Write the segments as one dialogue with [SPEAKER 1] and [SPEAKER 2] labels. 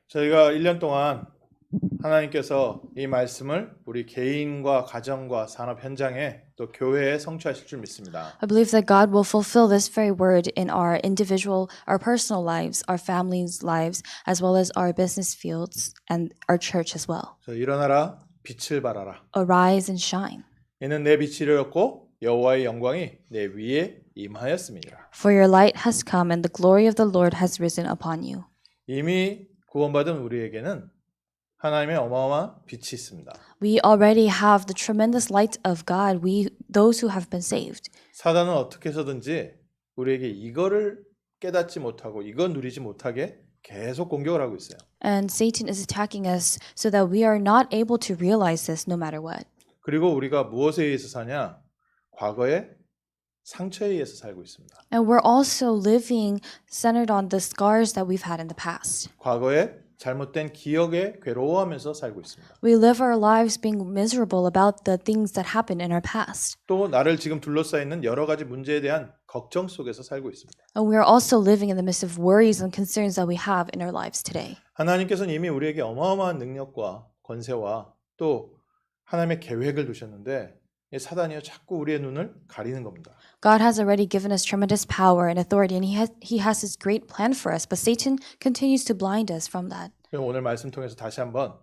[SPEAKER 1] 저희가 1년 동안 하나님께서 이 말씀을 우리 개인과 가정과 산업 현장에 또 교회에 성취하실 줄 믿습니다.
[SPEAKER 2] I believe that God will fulfill this very word in our individual, our personal lives, our families' lives, as well as our business fields and our church as well.
[SPEAKER 1] 저 일어나라 빛을 발하라.
[SPEAKER 2] Arise and shine,
[SPEAKER 1] 이는 내 빛이 이르렀고 여호와의 영광이 내 위에 임하였음이니라.
[SPEAKER 2] for your light has come and the glory of the Lord has risen upon you.
[SPEAKER 1] 이미 구원받은 우리에게는 하나님의 어마어마한 빛이 있습니다.
[SPEAKER 2] We already have the tremendous light of God, those who have been saved.
[SPEAKER 1] 사단은 어떻게 해서든지 우리에게 이거를 깨닫지 못하고 이건 누리지 못하게 계속 공격을 하고 있어요.
[SPEAKER 2] And Satan is attacking us so that we are not able to realize this no matter what.
[SPEAKER 1] 그리고 우리가 무엇에 의해서 사냐? 과거의 상처에 의해서 살고 있습니다.
[SPEAKER 2] And we're also living centered on the scars that we've had in the past.
[SPEAKER 1] 과거의 잘못된 기억에 괴로워하면서 살고 있습니다.
[SPEAKER 2] We live our lives being miserable about the things that happened in our past.
[SPEAKER 1] 또 나를 지금 둘러싸여 있는 여러 가지 문제에 대한 걱정 속에서 살고 있습니다.
[SPEAKER 2] And we are also living in the midst of worries and concerns that we have in our lives today.
[SPEAKER 1] 하나님께서는 이미 우리에게 어마어마한 능력과 권세와 또 하나님의 계획을 두셨는데 이 사단이요 자꾸 우리의 눈을 가리는 겁니다.
[SPEAKER 2] God has already given us tremendous power and authority, and He has His great plan for us, but Satan continues to blind us from that.
[SPEAKER 1] 그럼 오늘 말씀 통해서 다시 한번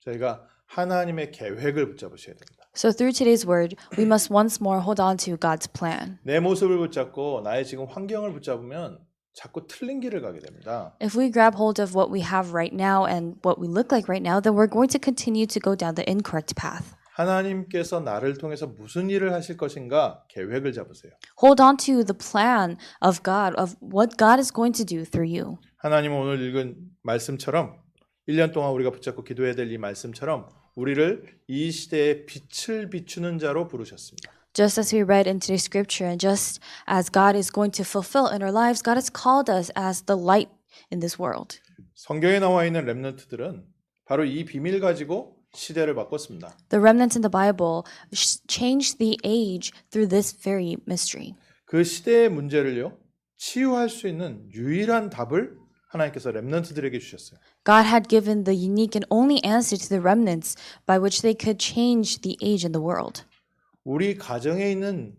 [SPEAKER 1] 저희가 하나님의 계획을 붙잡으셔야 됩니다.
[SPEAKER 2] So through today's word, we must once more hold on to God's plan.
[SPEAKER 1] 내 모습을 붙잡고 나의 지금 환경을 붙잡으면 자꾸 틀린 길을 가게 됩니다.
[SPEAKER 2] If we grab hold of what we have right now and what we look like right now, then we're going to continue to go down the incorrect path.
[SPEAKER 1] 하나님께서 나를 통해서 무슨 일을 하실 것인가 계획을 잡으세요.
[SPEAKER 2] Hold on to the plan of God, of what God is going to do through you.
[SPEAKER 1] 하나님은 오늘 읽은 말씀처럼 1년 동안 우리가 붙잡고 기도해야 될 이 말씀처럼 우리를 이 시대에 빛을 비추는 자로 부르셨습니다.
[SPEAKER 2] Just as we read in today's scripture, and just as God is going to fulfill in our lives, God has called us as the light in this world.
[SPEAKER 1] 성경에 나와 있는 렘넌트들은 바로 이 비밀 가지고 시대를 바꿨습니다.
[SPEAKER 2] The remnants in the Bible changed the age through this very mystery.
[SPEAKER 1] 그 시대의 문제를요 치유할 수 있는 유일한 답을 하나님께서 렘넌트들에게 주셨어요.
[SPEAKER 2] God had given the unique and only answer to the remnants by which they could change the age in the world.
[SPEAKER 1] 우리 가정에 있는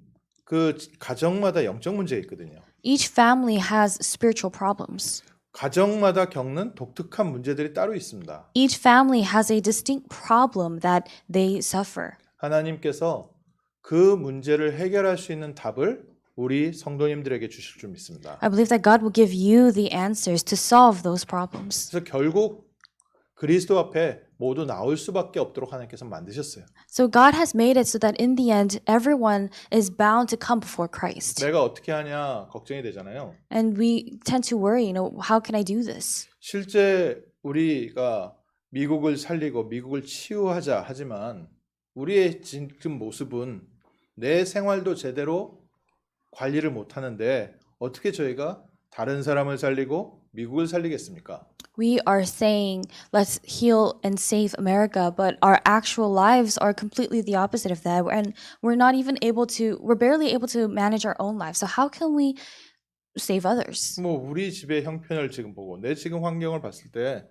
[SPEAKER 1] 그 가정마다 영적 문제가 있거든요.
[SPEAKER 2] Each family has spiritual problems.
[SPEAKER 1] 가정마다 겪는 독특한 문제들이 따로 있습니다.
[SPEAKER 2] Each family has a distinct problem that they suffer.
[SPEAKER 1] 하나님께서 그 문제를 해결할 수 있는 답을 우리 성도님들에게 주실 줄 믿습니다.
[SPEAKER 2] I believe that God will give you the answers to solve those problems.
[SPEAKER 1] 그래서 결국 그리스도 앞에 모두 나올 수밖에 없도록 하나님께서 만드셨어요.
[SPEAKER 2] So God has made it so that in the end, everyone is bound to come before Christ.
[SPEAKER 1] 내가 어떻게 하냐 걱정이 되잖아요.
[SPEAKER 2] And we tend to worry, how can I do this?
[SPEAKER 1] 실제 우리가 미국을 살리고 미국을 치유하자 하지만 우리의 지금 모습은 내 생활도 제대로 관리를 못 하는데 어떻게 저희가 다른 사람을 살리고 미국을 살리겠습니까?
[SPEAKER 2] We are saying, let's heal and save America, but our actual lives are completely the opposite of that. And we're barely able to manage our own lives. So how can we save others?
[SPEAKER 1] 뭐 우리 집의 형편을 지금 보고 내 지금 환경을 봤을 때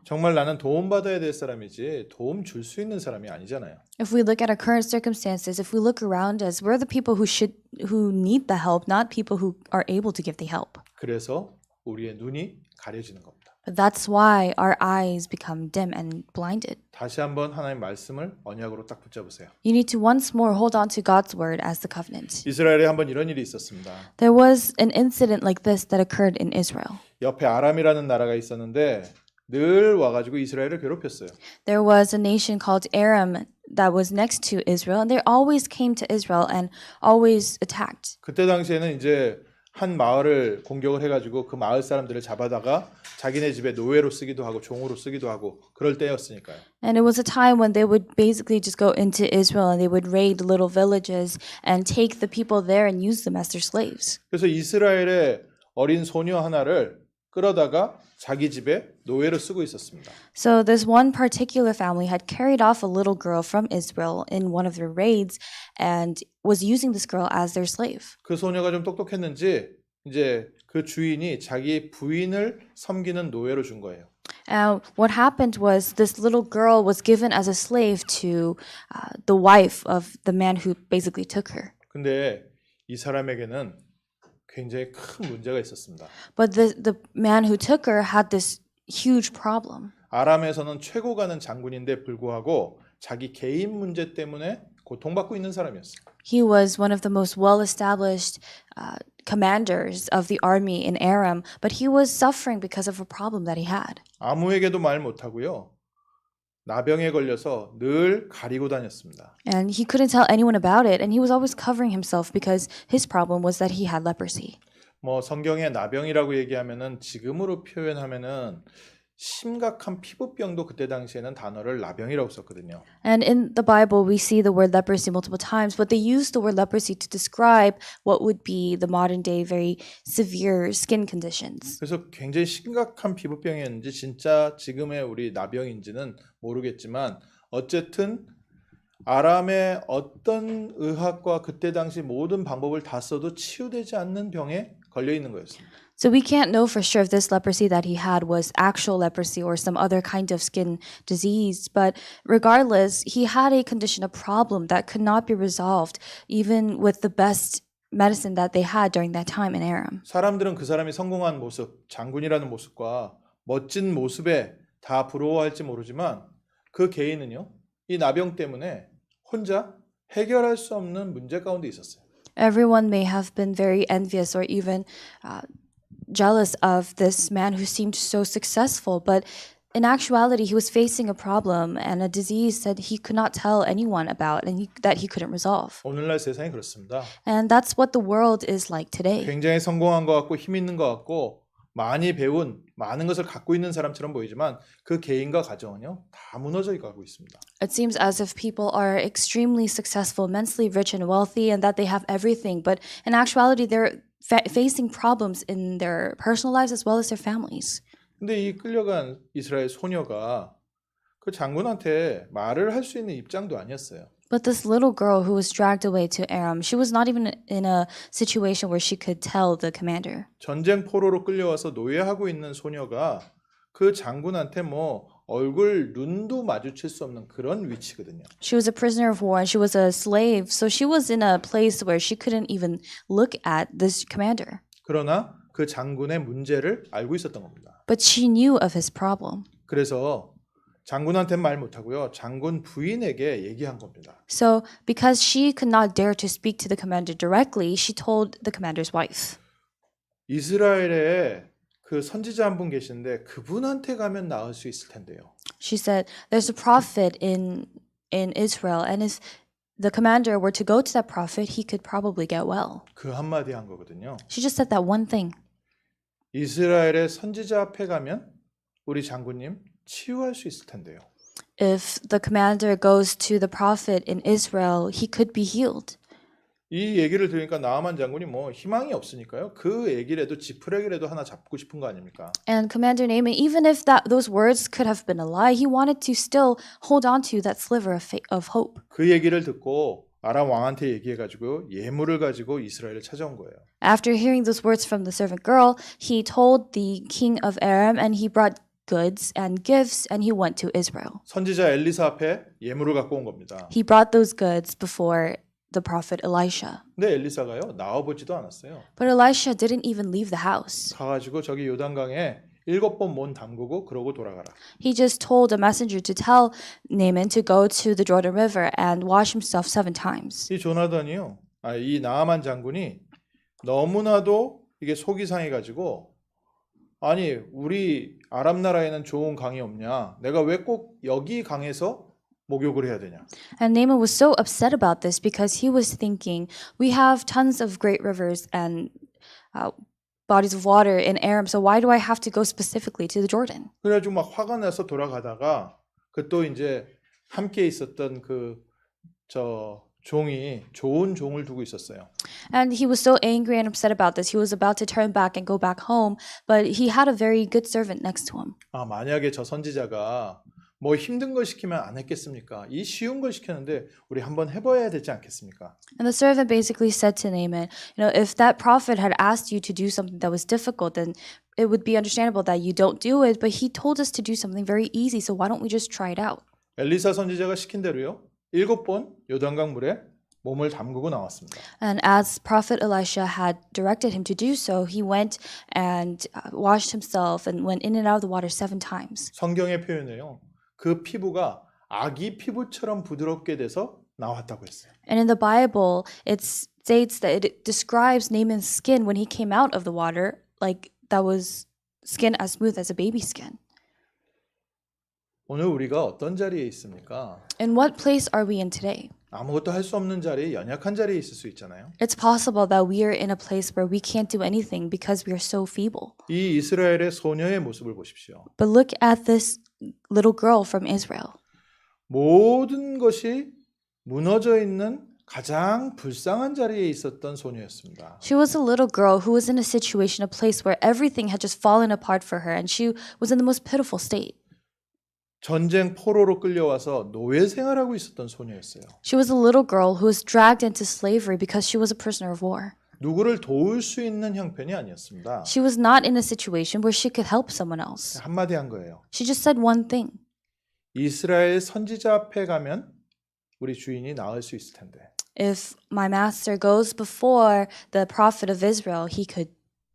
[SPEAKER 1] 정말 나는 도움받아야 될 사람이지 도움 줄 수 있는 사람이 아니잖아요.
[SPEAKER 2] If we look at our current circumstances, if we look around us, we're the people who need the help, not people who are able to give the help.
[SPEAKER 1] 그래서 우리의 눈이 가려지는 겁니다.
[SPEAKER 2] But that's why our eyes become dim and blinded.
[SPEAKER 1] 다시 한번 하나님 말씀을 언약으로 딱 붙잡으세요.
[SPEAKER 2] You need to once more hold on to God's word as the covenant.
[SPEAKER 1] 이스라엘에 한번 이런 일이 있었습니다.
[SPEAKER 2] There was an incident like this that occurred in Israel.
[SPEAKER 1] 옆에 아람이라는 나라가 있었는데 늘 와가지고 이스라엘을 괴롭혔어요.
[SPEAKER 2] There was a nation called Aram that was next to Israel, and they always came to Israel and always attacked.
[SPEAKER 1] 그때 당시에는 이제 한 마을을 공격을 해가지고 그 마을 사람들을 잡아다가 자기네 집에 노예로 쓰기도 하고 종으로 쓰기도 하고 그럴 때였으니까요.
[SPEAKER 2] And it was a time when they would basically just go into Israel and they would raid little villages and take the people there and use them as their slaves.
[SPEAKER 1] 그래서 이스라엘의 어린 소녀 하나를 끌어다가 자기 집에 노예로 쓰고 있었습니다.
[SPEAKER 2] So this one particular family had carried off a little girl from Israel in one of their raids and was using this girl as their slave.
[SPEAKER 1] 그 소녀가 좀 똑똑했는지 이제 그 주인이 자기 부인을 섬기는 노예로 준 거예요.
[SPEAKER 2] What happened was this little girl was given as a slave to the wife of the man who basically took her.
[SPEAKER 1] 근데 이 사람에게는 굉장히 큰 문제가 있었습니다.
[SPEAKER 2] But the man who took her had this huge problem.
[SPEAKER 1] 아람에서는 최고 가는 장군인데 불구하고 자기 개인 문제 때문에 고통받고 있는 사람이었어요.
[SPEAKER 2] He was one of the most well-established commanders of the army in Aram, but he was suffering because of a problem that he had.
[SPEAKER 1] 아무에게도 말 못하고요. 나병에 걸려서 늘 가리고 다녔습니다.
[SPEAKER 2] And he couldn't tell anyone about it, and he was always covering himself because his problem was that he had leprosy.
[SPEAKER 1] 뭐 성경에 나병이라고 얘기하면은 지금으로 표현하면은 심각한 피부병도 그때 당시에는 단어를 나병이라고 썼거든요.
[SPEAKER 2] And in the Bible, we see the word leprosy multiple times, but they use the word leprosy to describe what would be the modern day very severe skin conditions.
[SPEAKER 1] 그래서 굉장히 심각한 피부병이었는지 진짜 지금의 우리 나병인지는 모르겠지만 어쨌든 아람의 어떤 의학과 그때 당시 모든 방법을 다 써도 치유되지 않는 병에 걸려 있는 거였습니다.
[SPEAKER 2] So we can't know for sure if this leprosy that he had was actual leprosy or some other kind of skin disease, but regardless, he had a condition, a problem that could not be resolved even with the best medicine that they had during that time in Aram.
[SPEAKER 1] 사람들은 그 사람이 성공한 모습, 장군이라는 모습과 멋진 모습에 다 부러워할지 모르지만 그 개인은요, 이 나병 때문에 혼자 해결할 수 없는 문제 가운데 있었어요.
[SPEAKER 2] Everyone may have been very envious or even jealous of this man who seemed so successful, but in actuality, he was facing a problem and a disease that he could not tell anyone about and that he couldn't resolve.
[SPEAKER 1] 오늘날 세상이 그렇습니다.
[SPEAKER 2] And that's what the world is like today.
[SPEAKER 1] 굉장히 성공한 것 같고 힘 있는 것 같고 많이 배운 많은 것을 갖고 있는 사람처럼 보이지만 그 개인과 가정은요 다 무너져 가고 있습니다.
[SPEAKER 2] It seems as if people are extremely successful, immensely rich and wealthy, and that they have everything. But in actuality, they're facing problems in their personal lives as well as their families.
[SPEAKER 1] 근데 이 끌려간 이스라엘 소녀가 그 장군한테 말을 할 수 있는 입장도 아니었어요.
[SPEAKER 2] But this little girl who was dragged away to Aram, she was not even in a situation where she could tell the commander.
[SPEAKER 1] 전쟁 포로로 끌려와서 노예하고 있는 소녀가 그 장군한테 뭐 얼굴 눈도 마주칠 수 없는 그런 위치거든요.
[SPEAKER 2] She was a prisoner of war and she was a slave, so she was in a place where she couldn't even look at this commander.
[SPEAKER 1] 그러나 그 장군의 문제를 알고 있었던 겁니다.
[SPEAKER 2] But she knew of his problem.
[SPEAKER 1] 그래서 장군한테는 말 못하고요. 장군 부인에게 얘기한 겁니다.
[SPEAKER 2] So, because she could not dare to speak to the commander directly, she told the commander's wife.
[SPEAKER 1] 이스라엘에 그 선지자 한 분 계시는데 그분한테 가면 나을 수 있을 텐데요.
[SPEAKER 2] She said, "There's a prophet in Israel, and if the commander were to go to that prophet, he could probably get well."
[SPEAKER 1] 그 한마디 한 거거든요.
[SPEAKER 2] She just said that one thing.
[SPEAKER 1] 이스라엘의 선지자 앞에 가면 우리 장군님 치유할 수 있을 텐데요.
[SPEAKER 2] If the commander goes to the prophet in Israel, he could be healed.
[SPEAKER 1] 이 얘기를 들으니까 나아만 장군이 뭐 희망이 없으니까요. 그 얘기라도 지푸라기라도 하나 잡고 싶은 거 아닙니까?
[SPEAKER 2] And Commander Naaman, even if those words could have been a lie, he wanted to still hold on to that sliver of hope.
[SPEAKER 1] 그 얘기를 듣고 아람 왕한테 얘기해가지고 예물을 가지고 이스라엘을 찾아온 거예요.
[SPEAKER 2] After hearing those words from the servant girl, he told the king of Aram and he brought goods and gifts and he went to Israel.
[SPEAKER 1] 선지자 엘리사 앞에 예물을 갖고 온 겁니다.
[SPEAKER 2] He brought those goods before the prophet Elisha.
[SPEAKER 1] 근데 엘리사가요 나와보지도 않았어요.
[SPEAKER 2] But Elisha didn't even leave the house.
[SPEAKER 1] 가가지고 저기 요단강에 7번 몸 담그고 그러고 돌아가라.
[SPEAKER 2] He just told a messenger to tell Naaman to go to the Jordan River and wash himself 7 times.
[SPEAKER 1] 이 조나단이요, 이 나아만 장군이 너무나도 이게 속이 상해가지고 아니 우리 아람 나라에는 좋은 강이 없냐? 내가 왜 꼭 여기 강에서 목욕을 해야 되냐?
[SPEAKER 2] And Naaman was so upset about this because he was thinking, we have tons of great rivers and bodies of water in Aram, so why do I have to go specifically to the Jordan?
[SPEAKER 1] 그래가지고 막 화가 나서 돌아가다가 그 또 이제 함께 있었던 저 종이 좋은 종을 두고 있었어요.
[SPEAKER 2] And he was so angry and upset about this. He was about to turn back and go back home, but he had a very good servant next to him.
[SPEAKER 1] 만약에 저 선지자가 뭐 힘든 걸 시키면 안 했겠습니까? 이 쉬운 걸 시켰는데 우리 한번 해봐야 되지 않겠습니까?
[SPEAKER 2] And the servant basically said to Naaman, if that prophet had asked you to do something that was difficult, then it would be understandable that you don't do it. But he told us to do something very easy, so why don't we just try it out?
[SPEAKER 1] 엘리사 선지자가 시킨 대로요. 7번 요단강 물에 몸을 담그고 나왔습니다.
[SPEAKER 2] And as Prophet Elisha had directed him to do so, he went and washed himself and went in and out of the water 7 times.
[SPEAKER 1] 성경의 표현에요. 그 피부가 아기 피부처럼 부드럽게 돼서 나왔다고 했어요.
[SPEAKER 2] And in the Bible, it states that it describes Naaman's skin when he came out of the water, like that was skin as smooth as a baby skin.
[SPEAKER 1] 오늘 우리가 어떤 자리에 있습니까?
[SPEAKER 2] In what place are we in today?
[SPEAKER 1] 아무것도 할 수 없는 자리에 연약한 자리에 있을 수 있잖아요.
[SPEAKER 2] It's possible that we are in a place where we can't do anything because we are so feeble.
[SPEAKER 1] 이 이스라엘의 소녀의 모습을 보십시오.
[SPEAKER 2] But look at this little girl from Israel.
[SPEAKER 1] 모든 것이 무너져 있는 가장 불쌍한 자리에 있었던 소녀였습니다.
[SPEAKER 2] She was a little girl who was in a situation, a place where everything had just fallen apart for her, and she was in the most pitiful state.
[SPEAKER 1] 전쟁 포로로 끌려와서 노예 생활하고 있었던 소녀였어요.
[SPEAKER 2] She was a little girl who was dragged into slavery because she was a prisoner of war.
[SPEAKER 1] 누구를 도울 수 있는 형편이 아니었습니다.
[SPEAKER 2] She was not in a situation where she could help someone else.
[SPEAKER 1] 한마디 한 거예요.
[SPEAKER 2] She just said one thing.
[SPEAKER 1] 이스라엘 선지자 앞에 가면 우리 주인이 나을 수 있을 텐데.
[SPEAKER 2] If my master goes before the prophet of Israel, he could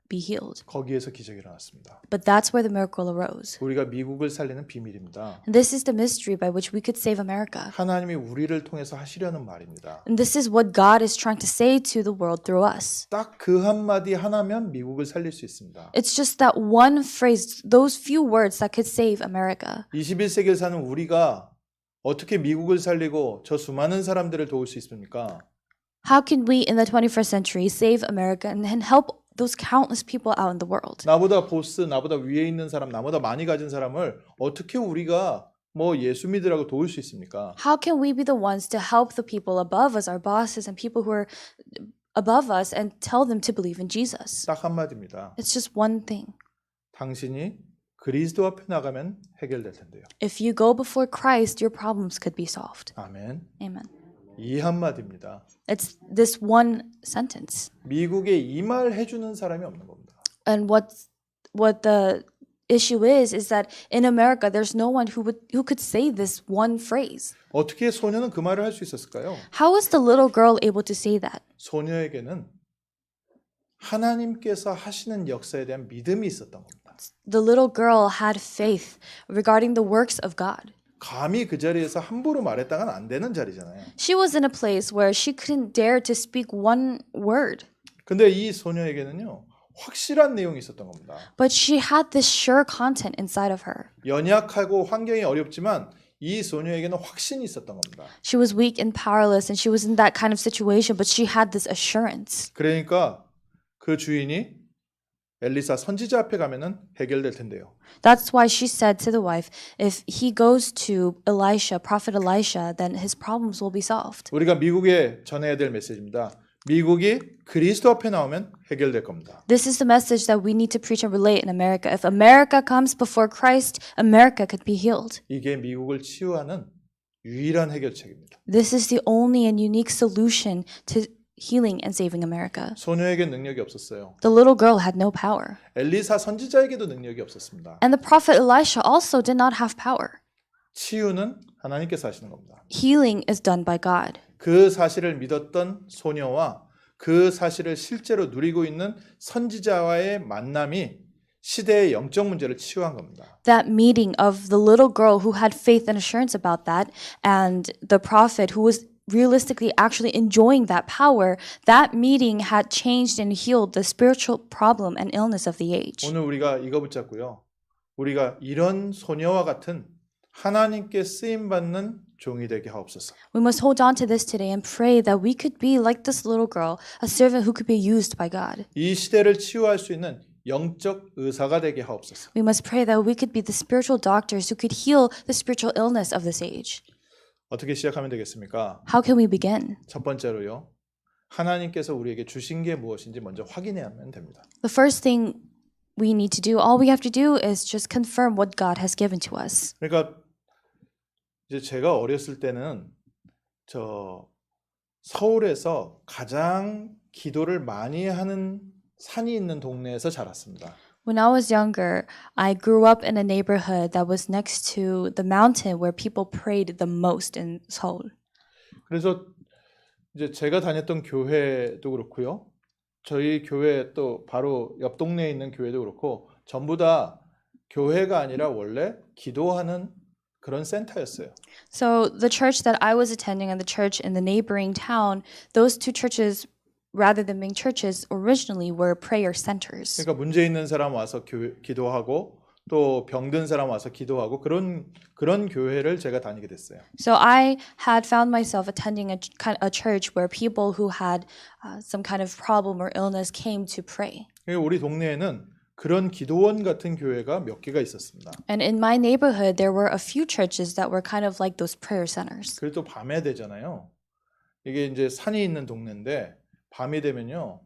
[SPEAKER 2] be healed.
[SPEAKER 1] 거기에서 기적이 일어났습니다.
[SPEAKER 2] But that's where the miracle arose.
[SPEAKER 1] 우리가 미국을 살리는 비밀입니다.
[SPEAKER 2] And this is the mystery by which we could save America.
[SPEAKER 1] 하나님이 우리를 통해서 하시려는 말입니다.
[SPEAKER 2] And this is what God is trying to say to the world through us.
[SPEAKER 1] 딱 그 한마디 하나면 미국을 살릴 수 있습니다.
[SPEAKER 2] It's just that one phrase, those few words that could save America.
[SPEAKER 1] 21세기를 사는 우리가 어떻게 미국을 살리고 저 수많은 사람들을 도울 수 있습니까?
[SPEAKER 2] How can we in the 21st century save America and help those countless people out in the world?
[SPEAKER 1] 나보다 보스, 나보다 위에 있는 사람, 나보다 많이 가진 사람을 어떻게 우리가 뭐 예수 믿으라고 도울 수 있습니까?
[SPEAKER 2] How can we be the ones to help the people above us, our bosses and people who are above us, and tell them to believe in Jesus?
[SPEAKER 1] 딱 한마디입니다.
[SPEAKER 2] It's just one thing.
[SPEAKER 1] 당신이 그리스도 앞에 나가면 해결될 텐데요.
[SPEAKER 2] If you go before Christ, your problems could be solved.
[SPEAKER 1] 아멘.
[SPEAKER 2] Amen.
[SPEAKER 1] 이 한마디입니다.
[SPEAKER 2] It's this one sentence.
[SPEAKER 1] 미국에 이 말 해주는 사람이 없는 겁니다.
[SPEAKER 2] And what the issue is that in America there's no one who could say this one phrase.
[SPEAKER 1] 어떻게 소녀는 그 말을 할 수 있었을까요?
[SPEAKER 2] How was the little girl able to say that?
[SPEAKER 1] 소녀에게는 하나님께서 하시는 역사에 대한 믿음이 있었던 겁니다.
[SPEAKER 2] The little girl had faith regarding the works of God.
[SPEAKER 1] 감히 그 자리에서 함부로 말했다가는 안 되는 자리잖아요.
[SPEAKER 2] She was in a place where she couldn't dare to speak one word.
[SPEAKER 1] 근데 이 소녀에게는요. 확실한 내용이 있었던 겁니다.
[SPEAKER 2] But she had this sure content inside of her.
[SPEAKER 1] 연약하고 환경이 어렵지만 이 소녀에게는 확신이 있었던 겁니다.
[SPEAKER 2] She was weak and powerless and she was in that kind of situation, but she had this assurance.
[SPEAKER 1] 그러니까 그 주인이 엘리사 선지자 앞에 가면은 해결될 텐데요.
[SPEAKER 2] That's why she said to the wife, if he goes to Elisha, prophet Elisha, then his problems will be solved.
[SPEAKER 1] 우리가 미국에 전해야 될 메시지입니다. 미국이 그리스도 앞에 나오면 해결될 겁니다.
[SPEAKER 2] This is the message that we need to preach and relate in America. If America comes before Christ, America could be healed.
[SPEAKER 1] 이게 미국을 치유하는 유일한 해결책입니다.
[SPEAKER 2] This is the only and unique solution to healing and saving America.
[SPEAKER 1] 소녀에게 능력이 없었어요.
[SPEAKER 2] The little girl had no power.
[SPEAKER 1] 엘리사 선지자에게도 능력이 없었습니다.
[SPEAKER 2] And the prophet Elisha also did not have power.
[SPEAKER 1] 치유는 하나님께서 하시는 겁니다.
[SPEAKER 2] Healing is done by God.
[SPEAKER 1] 그 사실을 믿었던 소녀와 그 사실을 실제로 누리고 있는 선지자와의 만남이 시대의 영적 문제를 치유한 겁니다.
[SPEAKER 2] That meeting of the little girl who had faith and assurance about that and the prophet who was realistically actually enjoying that power, that meeting had changed and healed the spiritual problem and illness of the age.
[SPEAKER 1] 오늘 우리가 이거 붙잡고요. 우리가 이런 소녀와 같은 하나님께 쓰임 받는 종이 되게 하옵소서.
[SPEAKER 2] We must hold on to this today and pray that we could be like this little girl, a servant who could be used by God.
[SPEAKER 1] 이 시대를 치유할 수 있는 영적 의사가 되게 하옵소서.
[SPEAKER 2] We must pray that we could be the spiritual doctors who could heal the spiritual illness of this age.
[SPEAKER 1] 어떻게 시작하면 되겠습니까?
[SPEAKER 2] How can we begin?
[SPEAKER 1] 첫 번째로요. 하나님께서 우리에게 주신 게 무엇인지 먼저 확인해야만 됩니다.
[SPEAKER 2] The first thing we need to do, all we have to do is just confirm what God has given to us.
[SPEAKER 1] 그러니까 이제 제가 어렸을 때는 저 서울에서 가장 기도를 많이 하는 산이 있는 동네에서 자랐습니다.
[SPEAKER 2] When I was younger, I grew up in a neighborhood that was next to the mountain where people prayed the most in Seoul.
[SPEAKER 1] 그래서 이제 제가 다녔던 교회도 그렇고요. 저희 교회 또 바로 옆 동네에 있는 교회도 그렇고 전부 다 교회가 아니라 원래 기도하는 그런 센터였어요.
[SPEAKER 2] So the church that I was attending and the church in the neighboring town, those two churches, rather than being churches, originally were prayer centers.
[SPEAKER 1] 그러니까 문제 있는 사람 와서 기도하고 또 병든 사람 와서 기도하고 그런 교회를 제가 다니게 됐어요.
[SPEAKER 2] So I had found myself attending a church where people who had some kind of problem or illness came to pray.
[SPEAKER 1] 우리 동네에는 그런 기도원 같은 교회가 몇 개가 있었습니다.
[SPEAKER 2] And in my neighborhood, there were a few churches that were kind of like those prayer centers.
[SPEAKER 1] 그래도 밤에 되잖아요. 이게 이제 산이 있는 동네인데 밤이 되면요.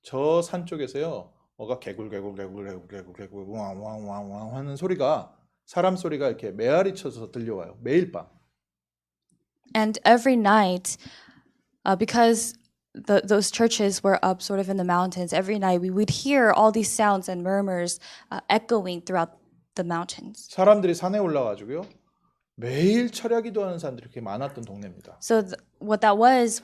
[SPEAKER 1] 저 산 쪽에서요. 뭐가 개굴 왕왕왕왕 하는 소리가 사람 소리가 이렇게 메아리 쳐서 들려와요. 매일 밤.
[SPEAKER 2] And every night, because those churches were up sort of in the mountains, every night we would hear all these sounds and murmurs echoing throughout the mountains.
[SPEAKER 1] 사람들이 산에 올라가지고요. 매일 철야 기도하는 사람들이 이렇게 많았던 동네입니다.
[SPEAKER 2] So what that was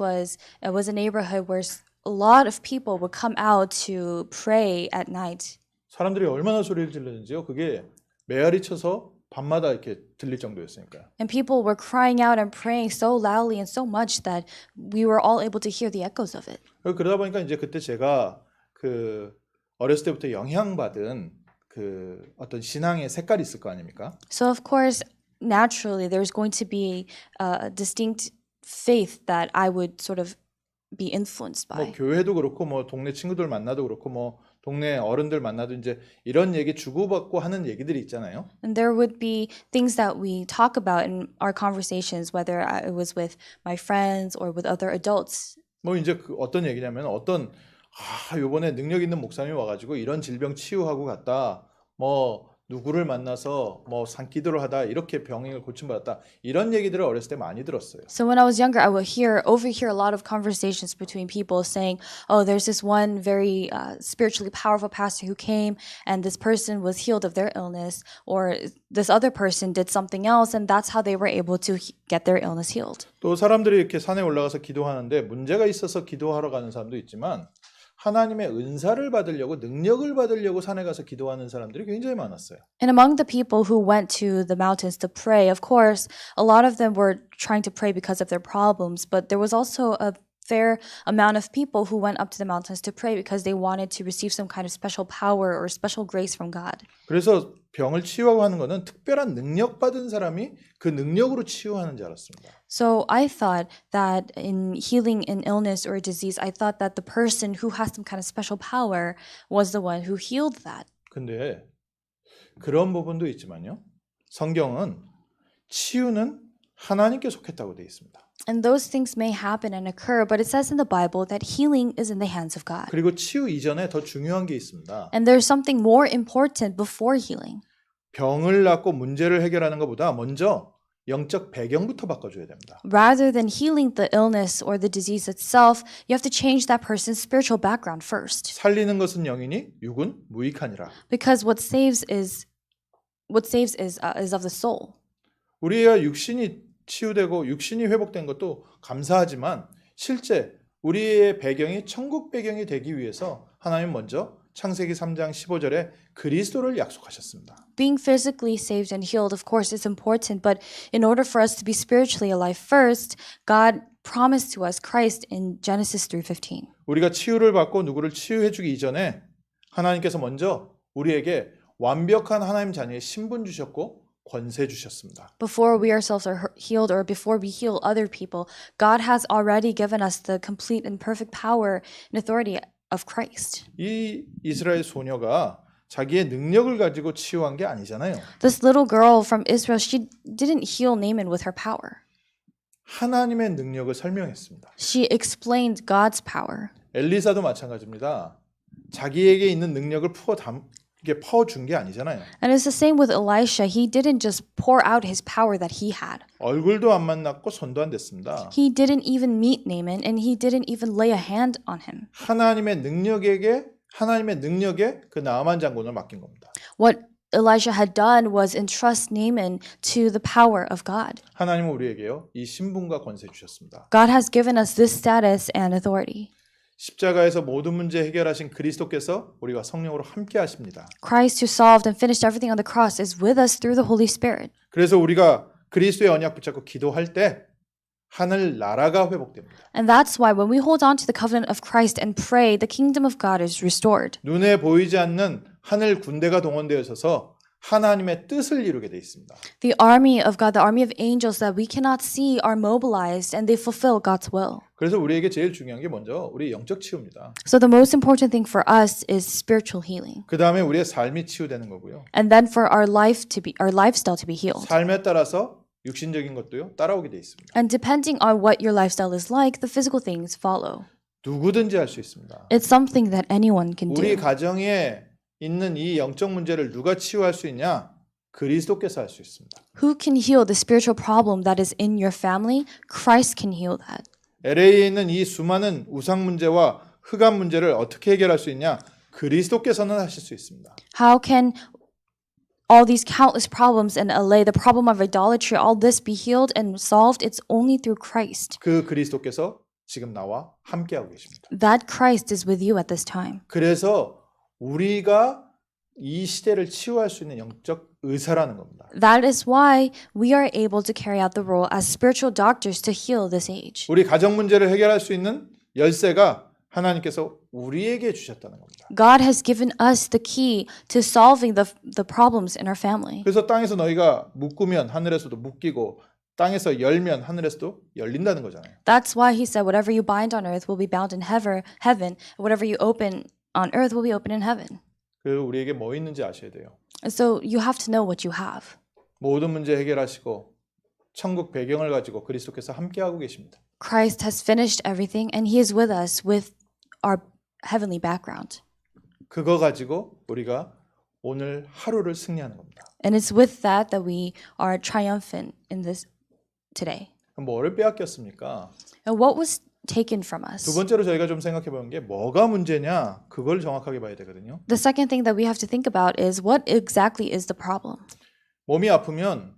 [SPEAKER 2] it was a neighborhood where a lot of people would come out to pray at night.
[SPEAKER 1] 사람들이 얼마나 소리를 지르는지요. 그게 메아리 쳐서 밤마다 이렇게 들릴 정도였으니까요.
[SPEAKER 2] And people were crying out and praying so loudly and so much that we were all able to hear the echoes of it.
[SPEAKER 1] 그러다 보니까 이제 그때 제가 그 어렸을 때부터 영향받은 그 어떤 신앙의 색깔이 있을 거 아닙니까?
[SPEAKER 2] So of course, naturally, there's going to be a distinct faith that I would sort of be influenced
[SPEAKER 1] 뭐
[SPEAKER 2] by.
[SPEAKER 1] 교회도 그렇고 뭐 동네 친구들 만나도 그렇고 뭐 동네 어른들 만나도 이제 이런 얘기 주고받고 하는 얘기들이 있잖아요.
[SPEAKER 2] And there would be things that we talk about in our conversations, whether it was with my friends or with other adults.
[SPEAKER 1] 뭐 이제 그 어떤 얘기냐면 어떤 요번에 능력 있는 목사님이 와가지고 이런 질병 치유하고 갔다. 뭐 누구를 만나서 뭐 산기도를 하다 이렇게 병을 고침받았다. 이런 얘기들을 어렸을 때 많이 들었어요.
[SPEAKER 2] So when I was younger, I would overhear a lot of conversations between people saying, "Oh, there's this one very spiritually powerful pastor who came, and this person was healed of their illness, or this other person did something else, and that's how they were able to get their illness healed."
[SPEAKER 1] 또 사람들이 이렇게 산에 올라가서 기도하는데 문제가 있어서 기도하러 가는 사람도 있지만 하나님의 은사를 받으려고 능력을 받으려고 산에 가서 기도하는 사람들이 굉장히 많았어요.
[SPEAKER 2] And among the people who went to the mountains to pray, of course, a lot of them were trying to pray because of their problems, but there was also a fair amount of people who went up to the mountains to pray because they wanted to receive some kind of special power or special grace from God.
[SPEAKER 1] 그래서 병을 치유하고 하는 것은 특별한 능력 받은 사람이 그 능력으로 치유하는 줄 알았습니다.
[SPEAKER 2] So I thought that in healing an illness or a disease, I thought that the person who has some kind of special power was the one who healed that.
[SPEAKER 1] 근데 그런 부분도 있지만요. 성경은 치유는 하나님께 속했다고 되어 있습니다.
[SPEAKER 2] And those things may happen and occur, but it says in the Bible that healing is in the hands of God.
[SPEAKER 1] 그리고 치유 이전에 더 중요한 게 있습니다.
[SPEAKER 2] And there's something more important before healing.
[SPEAKER 1] 병을 낫고 문제를 해결하는 것보다 먼저 영적 배경부터 바꿔줘야 됩니다.
[SPEAKER 2] Rather than healing the illness or the disease itself, you have to change that person's spiritual background first.
[SPEAKER 1] 살리는 것은 영이니 육은 무익하니라.
[SPEAKER 2] Because what saves is of the soul.
[SPEAKER 1] 우리의 육신이 치유되고 육신이 회복된 것도 감사하지만 실제 우리의 배경이 천국 배경이 되기 위해서 하나님 먼저 창세기 3장 15절에 그리스도를 약속하셨습니다.
[SPEAKER 2] Being physically saved and healed, of course, is important, but in order for us to be spiritually alive first, God promised to us Christ in Genesis 3:15.
[SPEAKER 1] 우리가 치유를 받고 누구를 치유해 주기 이전에 하나님께서 먼저 우리에게 완벽한 하나님 자녀의 신분 주셨고 권세 주셨습니다.
[SPEAKER 2] Before we ourselves are healed or before we heal other people, God has already given us the complete and perfect power and authority of Christ.
[SPEAKER 1] 이 이스라엘 소녀가 자기의 능력을 가지고 치유한 게 아니잖아요.
[SPEAKER 2] This little girl from Israel, she didn't heal Naaman with her power.
[SPEAKER 1] 하나님의 능력을 설명했습니다.
[SPEAKER 2] She explained God's power.
[SPEAKER 1] 엘리사도 마찬가지입니다. 자기에게 있는 능력을 이게 퍼준 게 아니잖아요.
[SPEAKER 2] And it's the same with Elisha. He didn't just pour out his power that he had.
[SPEAKER 1] 얼굴도 안 만났고 손도 안 댔습니다.
[SPEAKER 2] He didn't even meet Naaman, and he didn't even lay a hand on him.
[SPEAKER 1] 하나님의 능력에 그 나아만 장군을 맡긴 겁니다.
[SPEAKER 2] What Elijah had done was entrust Naaman to the power of God.
[SPEAKER 1] 하나님은 우리에게요 이 신분과 권세 주셨습니다.
[SPEAKER 2] God has given us this status and authority.
[SPEAKER 1] 십자가에서 모든 문제 해결하신 그리스도께서 우리가 성령으로 함께 하십니다.
[SPEAKER 2] Christ, who solved and finished everything on the cross, is with us through the Holy Spirit.
[SPEAKER 1] 그래서 우리가 그리스도의 언약 붙잡고 기도할 때 하늘 나라가 회복됩니다.
[SPEAKER 2] And that's why when we hold on to the covenant of Christ and pray, the kingdom of God is restored.
[SPEAKER 1] 눈에 보이지 않는 하늘 군대가 동원되어 있어서 하나님의 뜻을 이루게 돼 있습니다.
[SPEAKER 2] The army of God, the army of angels that we cannot see are mobilized and they fulfill God's will.
[SPEAKER 1] 그래서 우리에게 제일 중요한 게 먼저 우리 영적 치유입니다.
[SPEAKER 2] So the most important thing for us is spiritual healing.
[SPEAKER 1] 그 다음에 우리의 삶이 치유되는 거고요.
[SPEAKER 2] And then for our lifestyle to be healed.
[SPEAKER 1] 삶에 따라서 육신적인 것도요 따라오게 돼 있습니다.
[SPEAKER 2] And depending on what your lifestyle is like, the physical things follow.
[SPEAKER 1] 누구든지 할 수 있습니다.
[SPEAKER 2] It's something that anyone can
[SPEAKER 1] 우리
[SPEAKER 2] do.
[SPEAKER 1] 가정에 있는 이 영적 문제를 누가 치유할 수 있냐? 그리스도께서 할 수 있습니다.
[SPEAKER 2] Who can heal the spiritual problem that is in your family? Christ can heal that.
[SPEAKER 1] LA에 있는 이 수많은 우상 문제와 흑암 문제를 어떻게 해결할 수 있냐? 그리스도께서는 하실 수 있습니다.
[SPEAKER 2] How can all these countless problems in LA, the problem of idolatry, all this be healed and solved? It's only through Christ.
[SPEAKER 1] 그 그리스도께서 지금 나와 함께하고 계십니다.
[SPEAKER 2] That Christ is with you at this time.
[SPEAKER 1] 그래서 우리가 이 시대를 치유할 수 있는 영적 의사라는 겁니다.
[SPEAKER 2] That is why we are able to carry out the role as spiritual doctors to heal this age.
[SPEAKER 1] 우리 가정 문제를 해결할 수 있는 열쇠가 하나님께서 우리에게 주셨다는 겁니다.
[SPEAKER 2] God has given us the key to solving the problems in our family.
[SPEAKER 1] 그래서 땅에서 너희가 묶으면 하늘에서도 묶이고 땅에서 열면 하늘에서도 열린다는 거잖아요.
[SPEAKER 2] That's why he said, whatever you bind on earth will be bound in heaven, and whatever you open on earth will be open in heaven.
[SPEAKER 1] 그리고 우리에게 뭐 있는지 아셔야 돼요.
[SPEAKER 2] And so you have to know what you have.
[SPEAKER 1] 모든 문제 해결하시고 천국 배경을 가지고 그리스도께서 함께하고 계십니다.
[SPEAKER 2] Christ has finished everything and he is with us with our heavenly background.
[SPEAKER 1] 그거 가지고 우리가 오늘 하루를 승리하는 겁니다.
[SPEAKER 2] And it's with that we are triumphant in this today.
[SPEAKER 1] 뭐를 빼앗겼습니까?
[SPEAKER 2] And what was taken from us?
[SPEAKER 1] 두 번째로 저희가 좀 생각해 보는 게 뭐가 문제냐? 그걸 정확하게 봐야 되거든요.
[SPEAKER 2] The second thing that we have to think about is what exactly is the problem?
[SPEAKER 1] 몸이 아프면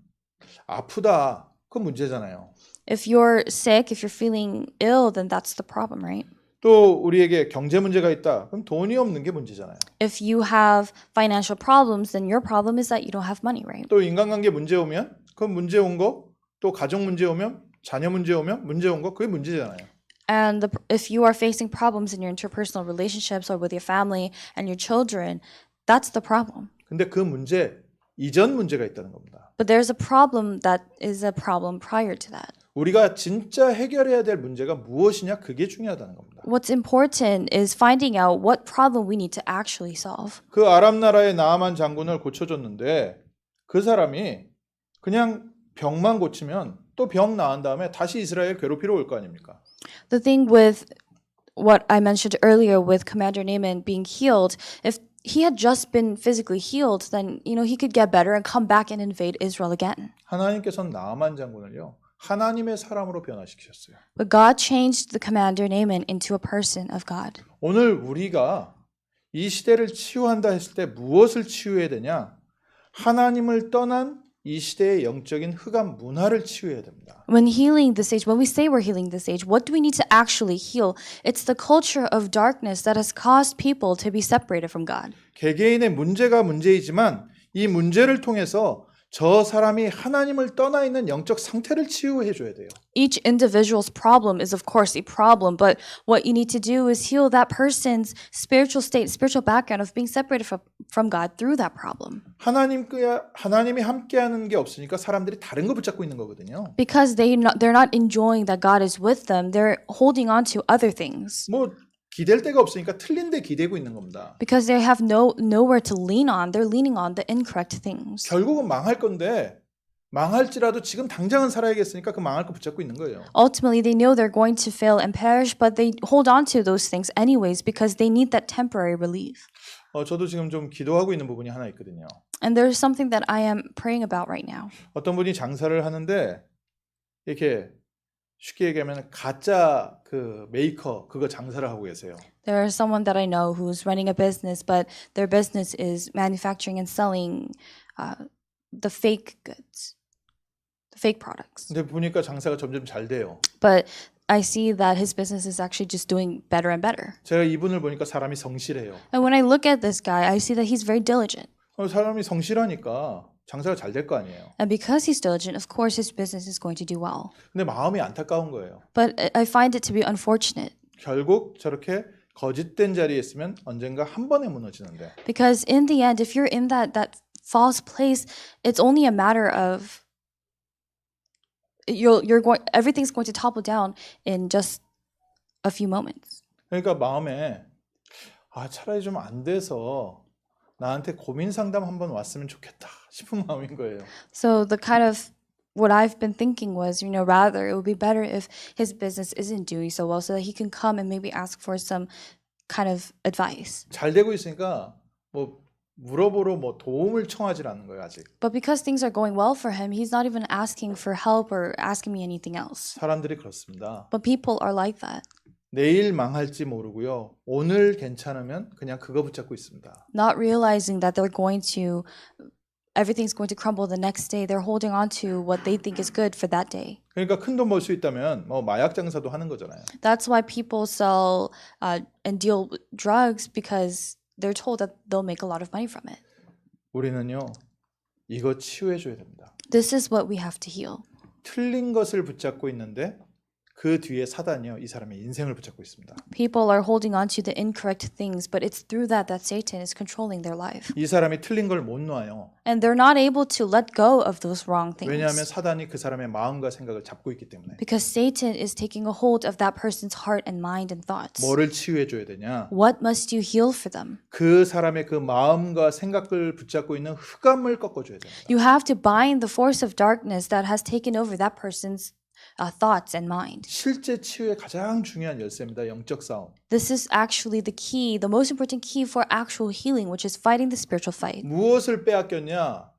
[SPEAKER 1] 아프다. 그 문제잖아요.
[SPEAKER 2] If you're sick, if you're feeling ill, then that's the problem, right?
[SPEAKER 1] 또 우리에게 경제 문제가 있다. 그럼 돈이 없는 게 문제잖아요.
[SPEAKER 2] If you have financial problems, then your problem is that you don't have money, right?
[SPEAKER 1] 또 인간관계 문제 오면 그 문제 온 거, 또 가정 문제 오면 자녀 문제 오면 문제 온 거 그게 문제잖아요.
[SPEAKER 2] And if you are facing problems in your interpersonal relationships or with your family and your children, that's the problem.
[SPEAKER 1] 근데 그 문제 이전 문제가 있다는 겁니다.
[SPEAKER 2] But there's a problem that is a problem prior to that.
[SPEAKER 1] 우리가 진짜 해결해야 될 문제가 무엇이냐 그게 중요하다는 겁니다.
[SPEAKER 2] What's important is finding out what problem we need to actually solve.
[SPEAKER 1] 그 아람 나라의 나아만 장군을 고쳐줬는데 그 사람이 그냥 병만 고치면 또 병 나은 다음에 다시 이스라엘 괴롭히러 올 거 아닙니까?
[SPEAKER 2] The thing with what I mentioned earlier with Commander Naaman being healed, if he had just been physically healed, then he could get better and come back and invade Israel again.
[SPEAKER 1] 하나님께서는 나아만 장군을요. 하나님의 사람으로 변화시키셨어요.
[SPEAKER 2] But God changed the commander Naaman into a person of God.
[SPEAKER 1] 오늘 우리가 이 시대를 치유한다 했을 때 무엇을 치유해야 되냐? 하나님을 떠난 이 시대의 영적인 흑암 문화를 치유해야 됩니다.
[SPEAKER 2] When healing this age, when we say we're healing this age, what do we need to actually heal? It's the culture of darkness that has caused people to be separated from God.
[SPEAKER 1] 개개인의 문제가 문제이지만 이 문제를 통해서 저 사람이 하나님을 떠나 있는 영적 상태를 치유해 줘야 돼요.
[SPEAKER 2] Each individual's problem is of course a problem, but what you need to do is heal that person's spiritual state, spiritual background of being separated from God through that problem.
[SPEAKER 1] 하나님이 함께하는 게 없으니까 사람들이 다른 거 붙잡고 있는 거거든요.
[SPEAKER 2] Because they're not enjoying that God is with them, they're holding on to other things.
[SPEAKER 1] 뭐 기댈 데가 없으니까 틀린 데 기대고 있는 겁니다.
[SPEAKER 2] Because they have nowhere to lean on, they're leaning on the incorrect things.
[SPEAKER 1] 결국은 망할 건데 망할지라도 지금 당장은 살아야겠으니까 그 망할 거 붙잡고 있는 거예요.
[SPEAKER 2] Ultimately, they know they're going to fail and perish, but they hold on to those things anyways because they need that temporary relief.
[SPEAKER 1] 저도 지금 좀 기도하고 있는 부분이 하나 있거든요.
[SPEAKER 2] And there's something that I am praying about right now.
[SPEAKER 1] 어떤 분이 장사를 하는데 이렇게 쉽게 얘기하면 가짜 그 메이커 그거 장사를 하고 계세요.
[SPEAKER 2] There is someone that I know who's running a business, but their business is manufacturing and selling the fake goods, the fake products.
[SPEAKER 1] 근데 보니까 장사가 점점 잘 돼요.
[SPEAKER 2] But I see that his business is actually just doing better and better.
[SPEAKER 1] 제가 이분을 보니까 사람이 성실해요.
[SPEAKER 2] And when I look at this guy, I see that he's very diligent.
[SPEAKER 1] 사람이 성실하니까 장사가 잘 될 거 아니에요.
[SPEAKER 2] And because he's diligent, of course his business is going to do well.
[SPEAKER 1] 근데 마음이 안타까운 거예요.
[SPEAKER 2] But I find it to be unfortunate
[SPEAKER 1] 결국 저렇게 거짓된 자리에 있으면 언젠가 한 번에 무너지는데
[SPEAKER 2] because in the end, if you're in that false place, it's only a matter of everything's going to topple down in just a few moments.
[SPEAKER 1] 그러니까 마음에 차라리 좀 안 돼서 나한테 고민 상담 한번 왔으면 좋겠다 싶은 마음인 거예요.
[SPEAKER 2] So the kind of what I've been thinking was, rather it would be better if his business isn't doing so well so that he can come and maybe ask for some kind of advice.
[SPEAKER 1] 잘 되고 있으니까 뭐 물어보러 뭐 도움을 청하지 않는 거예요, 아직.
[SPEAKER 2] But because things are going well for him, he's not even asking for help or asking me anything else.
[SPEAKER 1] 사람들이 그렇습니다.
[SPEAKER 2] But people are like that.
[SPEAKER 1] 내일 망할지 모르고요. 오늘 괜찮으면 그냥 그거 붙잡고 있습니다.
[SPEAKER 2] Not realizing that everything's going to crumble the next day. They're holding on to what they think is good for that day.
[SPEAKER 1] 그러니까 큰 돈 벌 수 있다면 뭐 마약 장사도 하는 거잖아요.
[SPEAKER 2] That's why people sell and deal with drugs because they're told that they'll make a lot of money from it.
[SPEAKER 1] 우리는요. 이거 치유해 줘야 됩니다.
[SPEAKER 2] This is what we have to heal.
[SPEAKER 1] 틀린 것을 붙잡고 있는데 그 뒤에 사단이요. 이 사람의 인생을 붙잡고 있습니다.
[SPEAKER 2] People are holding on to the incorrect things, but it's through that Satan is controlling their life.
[SPEAKER 1] 이 사람이 틀린 걸 못 놔요.
[SPEAKER 2] And they're not able to let go of those wrong things.
[SPEAKER 1] 왜냐하면 사단이 그 사람의 마음과 생각을 잡고 있기 때문에.
[SPEAKER 2] Because Satan is taking a hold of that person's heart and mind and thoughts.
[SPEAKER 1] 뭐를 치유해 줘야 되냐?
[SPEAKER 2] What must you heal for them?
[SPEAKER 1] 그 사람의 그 마음과 생각을 붙잡고 있는 흑암을 꺾어 줘야 됩니다.
[SPEAKER 2] You have to bind the force of darkness that has taken over that person's thoughts and mind.
[SPEAKER 1] 실제 치유의 가장 중요한 열쇠입니다. 영적 싸움.
[SPEAKER 2] This is actually the key, the most important key for actual healing, which is fighting the spiritual fight.
[SPEAKER 1] 무엇을 빼앗겼냐?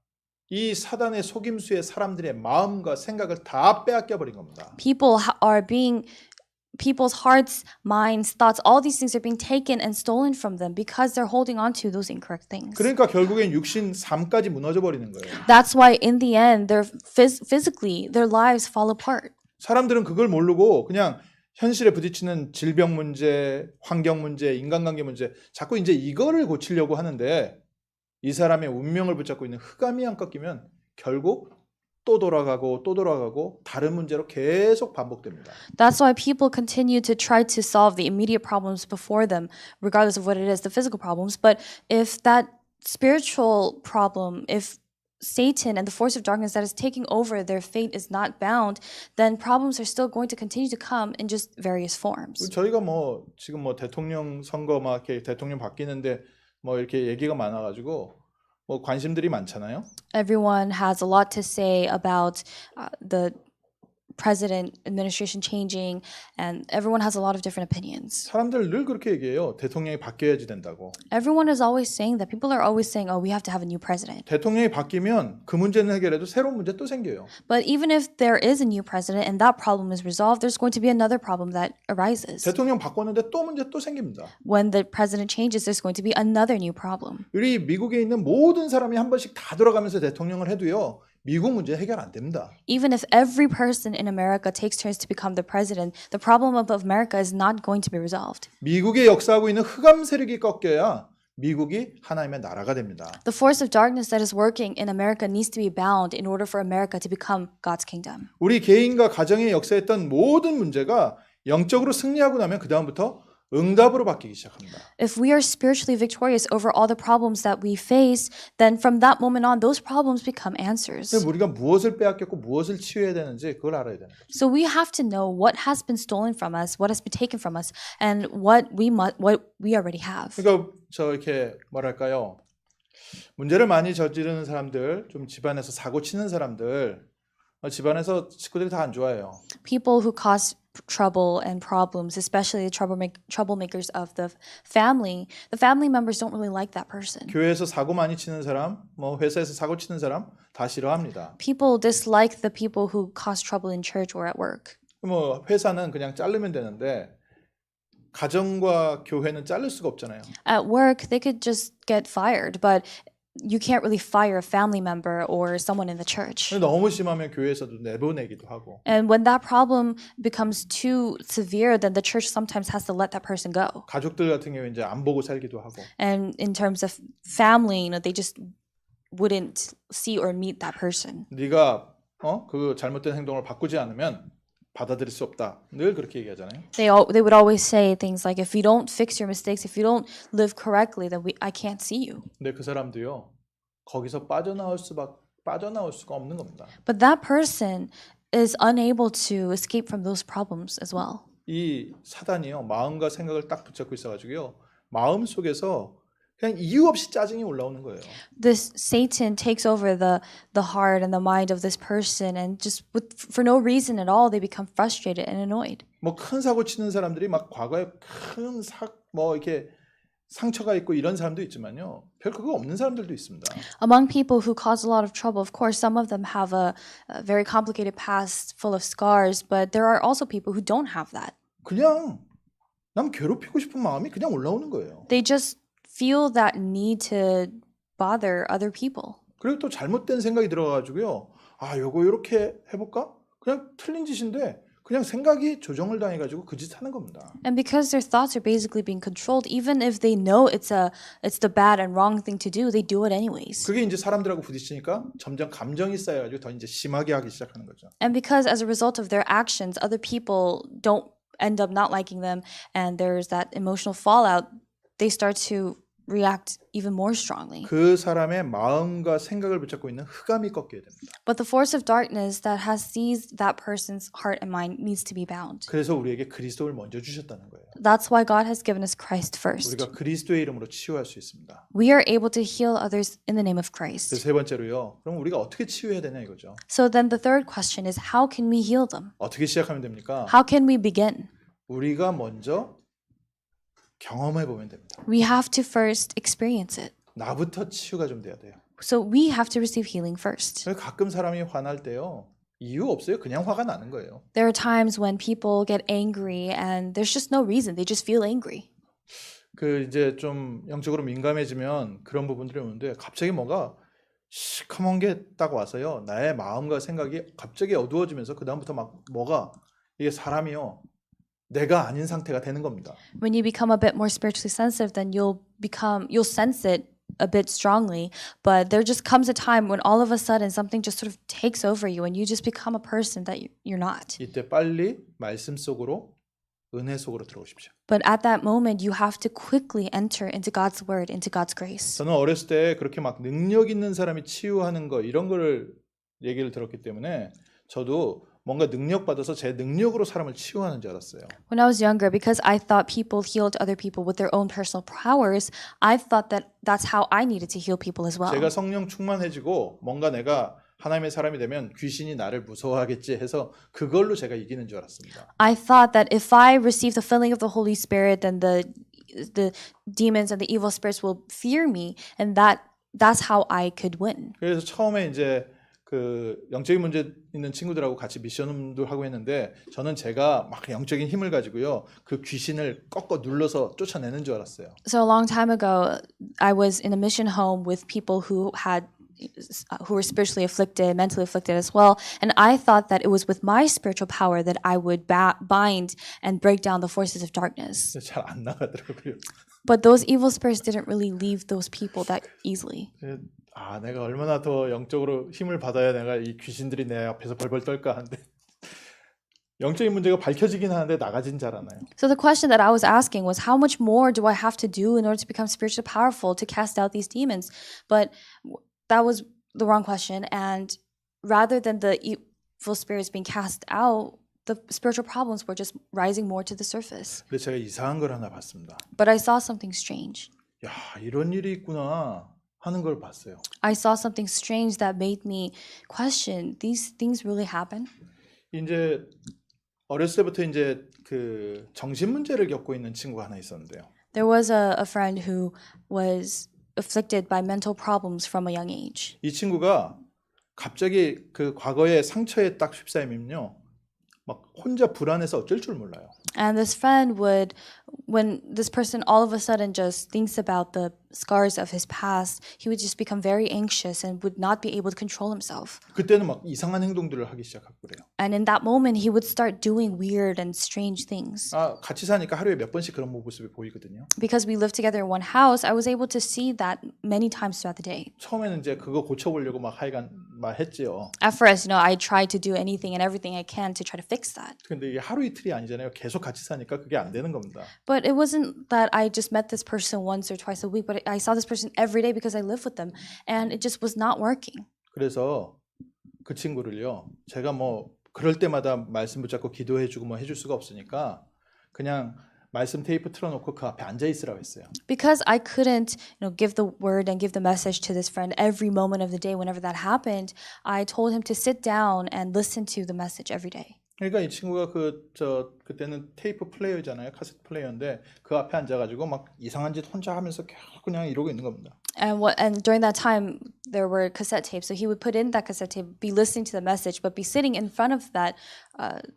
[SPEAKER 1] 이 사단의 속임수에 사람들의 마음과 생각을 다 빼앗겨 버린 겁니다.
[SPEAKER 2] People's hearts, minds, thoughts, all these things are being taken and stolen from them because they're holding on to those incorrect things.
[SPEAKER 1] 그러니까 결국엔 육신 삶까지 무너져 버리는 거예요.
[SPEAKER 2] That's why in the end, physically, their lives fall apart.
[SPEAKER 1] 사람들은 그걸 모르고 그냥 현실에 부딪히는 질병 문제, 환경 문제, 인간관계 문제 자꾸 이제 이거를 고치려고 하는데 이 사람의 운명을 붙잡고 있는 흑암이 안 꺾이면 결국 또 돌아가고 다른 문제로 계속 반복됩니다.
[SPEAKER 2] That's why people continue to try to solve the immediate problems before them, regardless of what it is, the physical problems. But if that spiritual problem, if Satan and the force of darkness that is taking over their fate is not bound, then problems are still going to continue to come in just various forms.
[SPEAKER 1] 저희가 뭐 지금 뭐 대통령 선거 막 이렇게 대통령 바뀌는데 뭐 이렇게 얘기가 많아가지고 뭐 관심들이 많잖아요.
[SPEAKER 2] Everyone has a lot to say about the president administration changing, and everyone has a lot of different opinions.
[SPEAKER 1] 사람들 늘 그렇게 얘기해요. 대통령이 바뀌어야지 된다고.
[SPEAKER 2] Everyone is always saying that. People are always saying, "Oh, we have to have a new president."
[SPEAKER 1] 대통령이 바뀌면 그 문제는 해결해도 새로운 문제 또 생겨요.
[SPEAKER 2] But even if there is a new president and that problem is resolved, there's going to be another problem that arises.
[SPEAKER 1] 대통령 바꿨는데 또 문제 또 생깁니다.
[SPEAKER 2] When the president changes, there's going to be another new problem.
[SPEAKER 1] 우리 미국에 있는 모든 사람이 한 번씩 다 돌아가면서 대통령을 해도요. 미국 문제 해결 안 됩니다.
[SPEAKER 2] Even if every person in America takes turns to become the president, the problem of America is not going to be resolved.
[SPEAKER 1] 미국에 역사하고 있는 흑암 세력이 꺾여야 미국이 하나님의 나라가 됩니다.
[SPEAKER 2] The force of darkness that is working in America needs to be bound in order for America to become God's kingdom.
[SPEAKER 1] 우리 개인과 가정에 역사했던 모든 문제가 영적으로 승리하고 나면 그 다음부터 응답으로 바뀌기 시작합니다.
[SPEAKER 2] If we are spiritually victorious over all the problems that we face, then from that moment on, those problems become answers.
[SPEAKER 1] 우리가 무엇을 빼앗겼고 무엇을 치유해야 되는지 그걸 알아야 되는 거죠.
[SPEAKER 2] So we have to know what has been stolen from us, what has been taken from us, and what we already have.
[SPEAKER 1] 그러니까 저 이렇게 뭐랄까요? 문제를 많이 저지르는 사람들, 좀 집안에서 사고 치는 사람들, 집안에서 식구들이 다 안 좋아해요.
[SPEAKER 2] People who cause trouble and problems, especially the troublemakers of the family members don't really like that person.
[SPEAKER 1] 교회에서 사고 많이 치는 사람, 뭐 회사에서 사고 치는 사람 다 싫어합니다.
[SPEAKER 2] People dislike the people who cause trouble in church or at work.
[SPEAKER 1] 뭐 회사는 그냥 자르면 되는데 가정과 교회는 자를 수가 없잖아요.
[SPEAKER 2] At work, they could just get fired, but you can't really fire a family member or someone in the church.
[SPEAKER 1] 근데 너무 심하면 교회에서도 내보내기도 하고.
[SPEAKER 2] And when that problem becomes too severe, then the church sometimes has to let that person go.
[SPEAKER 1] 가족들 같은 경우에 이제 안 보고 살기도 하고.
[SPEAKER 2] And in terms of family, they just wouldn't see or meet that person.
[SPEAKER 1] 네가 그 잘못된 행동을 바꾸지 않으면 받아들일 수 없다. 늘 그렇게 얘기하잖아요.
[SPEAKER 2] They would always say things like, if you don't fix your mistakes, if you don't live correctly, then I can't see you.
[SPEAKER 1] 근데 그 사람도요. 거기서 빠져나올 수가 없는 겁니다.
[SPEAKER 2] But that person is unable to escape from those problems as well.
[SPEAKER 1] 이 사단이요. 마음과 생각을 딱 붙잡고 있어가지고요. 마음 속에서 그냥 이유 없이 짜증이 올라오는 거예요.
[SPEAKER 2] This Satan takes over the heart and the mind of this person, and just for no reason at all, they become frustrated and annoyed.
[SPEAKER 1] 뭐 큰 사고 치는 사람들이 막 과거에 뭐 이렇게 상처가 있고 이런 사람도 있지만요. 별 그거 없는 사람들도 있습니다.
[SPEAKER 2] Among people who cause a lot of trouble, of course, some of them have a very complicated past full of scars, but there are also people who don't have that.
[SPEAKER 1] 그냥 남 괴롭히고 싶은 마음이 그냥 올라오는 거예요.
[SPEAKER 2] They just feel that need to bother other people.
[SPEAKER 1] 그리고 또 잘못된 생각이 들어가지고요. 아, 요거 이렇게 해볼까? 그냥 틀린 짓인데 그냥 생각이 조정을 당해가지고 그 짓 하는 겁니다.
[SPEAKER 2] And because their thoughts are basically being controlled, even if they know it's the bad and wrong thing to do, they do it anyways.
[SPEAKER 1] 그게 이제 사람들하고 부딪히니까 점점 감정이 쌓여가지고 더 이제 심하게 하기 시작하는 거죠.
[SPEAKER 2] And because as a result of their actions, other people don't end up not liking them, and there's that emotional fallout, they start to react even more strongly.
[SPEAKER 1] 그 사람의 마음과 생각을 붙잡고 있는 흑암이 꺾여야 됩니다.
[SPEAKER 2] But the force of darkness that has seized that person's heart and mind needs to be bound.
[SPEAKER 1] 그래서 우리에게 그리스도를 먼저 주셨다는 거예요.
[SPEAKER 2] That's why God has given us Christ first.
[SPEAKER 1] 우리가 그리스도의 이름으로 치유할 수 있습니다.
[SPEAKER 2] We are able to heal others in the name of Christ.
[SPEAKER 1] 그래서 세 번째로요. 그럼 우리가 어떻게 치유해야 되냐 이거죠.
[SPEAKER 2] So then the third question is, how can we heal them?
[SPEAKER 1] 어떻게 시작하면 됩니까?
[SPEAKER 2] How can we begin?
[SPEAKER 1] 우리가 먼저 경험해 보면 됩니다.
[SPEAKER 2] We have to first experience it.
[SPEAKER 1] 나부터 치유가 좀 돼야 돼요.
[SPEAKER 2] So we have to receive healing first.
[SPEAKER 1] 가끔 사람이 화날 때요. 이유 없어요. 그냥 화가 나는 거예요.
[SPEAKER 2] There are times when people get angry and there's just no reason. They just feel angry.
[SPEAKER 1] 그 이제 좀 영적으로 민감해지면 그런 부분들이 오는데 갑자기 뭔가 시커먼 게 딱 와서요. 나의 마음과 생각이 갑자기 어두워지면서 그 다음부터 막 뭐가 이게 사람이요. 내가 아닌 상태가 되는 겁니다.
[SPEAKER 2] When you become a bit more spiritually sensitive, then you'll sense it a bit strongly, but there just comes a time when all of a sudden something just sort of takes over you and you just become a person that you're not.
[SPEAKER 1] 이때 빨리 말씀 속으로 은혜 속으로 들어오십시오.
[SPEAKER 2] But at that moment, you have to quickly enter into God's word, into God's grace.
[SPEAKER 1] 저는 어렸을 때 그렇게 막 능력 있는 사람이 치유하는 거 이런 거를 얘기를 들었기 때문에 저도 뭔가 능력 받아서 제 능력으로 사람을 치유하는 줄 알았어요.
[SPEAKER 2] When I was younger, because I thought people healed other people with their own personal powers, I thought that that's how I needed to heal people as well.
[SPEAKER 1] 제가 성령 충만해지고 뭔가 내가 하나님의 사람이 되면 귀신이 나를 무서워하겠지 해서 그걸로 제가 이기는 줄 알았습니다.
[SPEAKER 2] I thought that if I receive the filling of the Holy Spirit, then the demons and the evil spirits will fear me, and that's how I could win.
[SPEAKER 1] 그래서 처음에 이제 그 영적인 문제 있는 친구들하고 같이 미션도 하고 했는데 저는 제가 막 영적인 힘을 가지고요 그 귀신을 꺾어 눌러서 쫓아내는 줄 알았어요.
[SPEAKER 2] So a long time ago, I was in a mission home with people who were spiritually afflicted, mentally afflicted as well, and I thought that it was with my spiritual power that I would bind and break down the forces of darkness.
[SPEAKER 1] 잘 안 나가더라고요.
[SPEAKER 2] But those evil spirits didn't really leave those people that easily.
[SPEAKER 1] 아, 내가 얼마나 더 영적으로 힘을 받아야 내가 이 귀신들이 내 앞에서 벌벌 떨까 하는데 영적인 문제가 밝혀지긴 하는데 나가진 잘 않아요.
[SPEAKER 2] So the question that I was asking was, how much more do I have to do in order to become spiritually powerful to cast out these demons? But that was the wrong question. And rather than the evil spirits being cast out, the spiritual problems were just rising more to the surface.
[SPEAKER 1] 근데 제가 이상한 걸 하나 봤습니다.
[SPEAKER 2] But I saw something strange.
[SPEAKER 1] 야, 이런 일이 있구나. 하는 걸 봤어요.
[SPEAKER 2] I saw something strange that made me question, these things really happen?
[SPEAKER 1] 이제 어렸을 때부터 이제 그 정신 문제를 겪고 있는 친구가 하나 있었는데요.
[SPEAKER 2] There was a friend who was afflicted by mental problems from a young age.
[SPEAKER 1] 이 친구가 갑자기 그 과거의 상처에 딱 휩싸이면요, 막 혼자 불안해서 어쩔 줄 몰라요.
[SPEAKER 2] And this friend would, when this person all of a sudden just thinks about the scars of his past, he would just become very anxious and would not be able to control himself.
[SPEAKER 1] 그때는 막 이상한 행동들을 하기 시작하고 그래요.
[SPEAKER 2] And in that moment, he would start doing weird and strange things.
[SPEAKER 1] 같이 사니까 하루에 몇 번씩 그런 모습이 보이거든요.
[SPEAKER 2] Because we lived together in one house, I was able to see that many times throughout the day.
[SPEAKER 1] 처음에는 이제 그거 고쳐보려고 막 하여간 막 했지요.
[SPEAKER 2] At first, I tried to do anything and everything I can to try to fix that.
[SPEAKER 1] 근데 이게 하루 이틀이 아니잖아요. 계속 같이 사니까 그게 안 되는 겁니다.
[SPEAKER 2] But it wasn't that I just met this person once or twice a week, but I saw this person every day because I lived with them, and it just was not working.
[SPEAKER 1] 그래서 그 친구를요, 제가 뭐 그럴 때마다 말씀 붙잡고 기도해주고 뭐 해줄 수가 없으니까 그냥 말씀 테이프 틀어놓고 그 앞에 앉아 있으라고 했어요.
[SPEAKER 2] Because I couldn't, give the word and give the message to this friend every moment of the day whenever that happened, I told him to sit down and listen to the message every day.
[SPEAKER 1] 그러니까 이 친구가 그때는 테이프 플레이어잖아요. 카세트 플레이어인데 그 앞에 앉아가지고 막 이상한 짓 혼자 하면서 계속 그냥 이러고 있는 겁니다.
[SPEAKER 2] And during that time there were cassette tapes, so he would put in that cassette tape, be listening to the message, but be sitting in front of that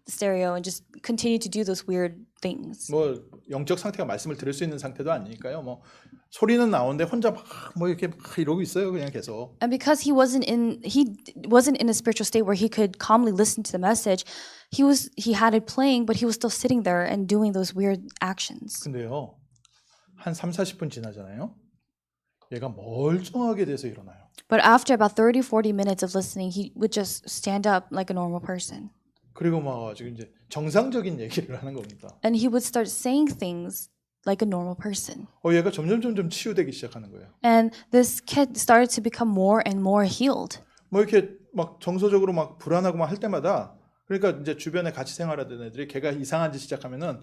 [SPEAKER 2] stereo and just continue to do those weird things.
[SPEAKER 1] 뭐 영적 상태가 말씀을 들을 수 있는 상태도 아니니까요. 뭐 소리는 나오는데 혼자 막 뭐 이렇게 막 이러고 있어요. 그냥 계속.
[SPEAKER 2] And because he wasn't in a spiritual state where he could calmly listen to the message, he had it playing, but he was still sitting there and doing those weird actions.
[SPEAKER 1] 근데요, 한 30-40분 지나잖아요. 얘가 멀쩡하게 돼서 일어나요.
[SPEAKER 2] But after about 30-40 minutes of listening, he would just stand up like a normal person.
[SPEAKER 1] 그리고 막 지금 이제 정상적인 얘기를 하는 겁니다.
[SPEAKER 2] And he would start saying things like a normal person.
[SPEAKER 1] 얘가 점점 치유되기 시작하는 거예요.
[SPEAKER 2] And this kid started to become more and more healed.
[SPEAKER 1] 뭐 이렇게 막 정서적으로 막 불안하고 막 할 때마다 그러니까 이제 주변에 같이 생활하던 애들이 걔가 이상한 짓 시작하면은